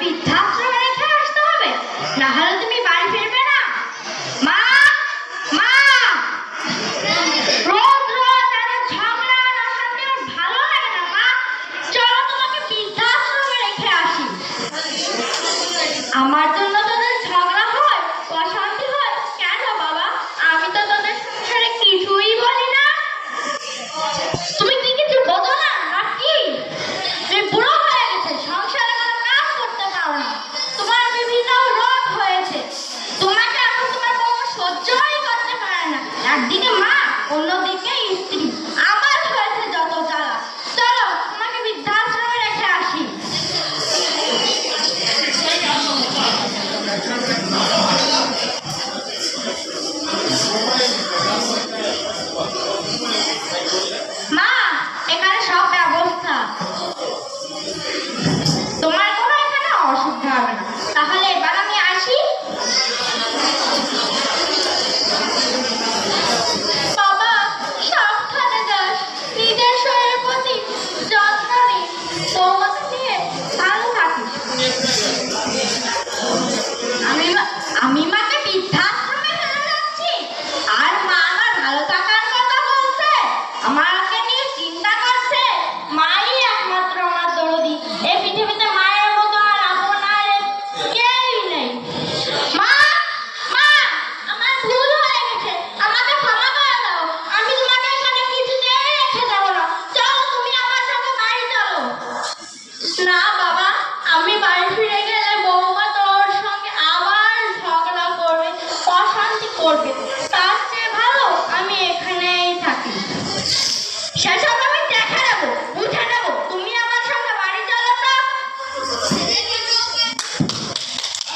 বৃদ্ধাশ্রমে রেখে আসতে হবে, না হলে তুমি বাড়ি ফিরবে না। মা, মা, রোজ রোজ এত ঝগড়া আর অশান্তি আমার ভালো লাগে না। মা, চলো তোমাকে বৃদ্ধাশ্রমে রেখে আসি। আমার জন্য তোদের ঝগড়া হয়, অশান্তি হয় কেন বাবা? আমি তো তোদের সংসারে কিছুই বলি না। তুমি কি কিছু বোঝো না নাকি? তুমি বুড়ো হয়ে গেছে, সংসারে কোনো কাজ করতে পারো না, তোমার বিভিন্ন রোগ হয়েছে, তোমাকে এখন তোমার বউ সহ্যই করতে পারে না। একদিকে মা, অন্যদিকে স্ত্রী, আমার হয়েছে যত জ্বালা। চলো তোমাকে বৃদ্ধাশ্রমে রেখে আসি। মা, এখানে সব ব্যবস্থা, তোমার কোনো এখানে অসুবিধা হবে না। তাহলে এবার আমি আসি। বাবা, সাবধানে যাস, নিজের শরীরের প্রতি যত্ন নিস, বৌমাকে নিয়ে ভালো থাকিস। আমি মাকে বৃদ্ধাশ্রমে ফেলে যাচ্ছি, আর মা আমার ভালো থাকার কথা বলছে, আমাকে নিয়ে চিন্তা করছে। মাই একমাত্র আমার দরদি, এই পৃথিবীতে মায়ের মতো আর আপন আর কেউই নেই। মা, মা, আমার ভুল হয়ে গেছে, আমাকে ক্ষমা করে দাও। আমি তোমাকে এখানে কিছুতেই রেখে যাবো না। চলো তুমি আমার সাথে বাড়ি চলো। না বাবা, আমি বাড়ি ফিরে গেলে বৌমা তোর সঙ্গে আবার ঝগড়া করবে, অশান্তি করবে।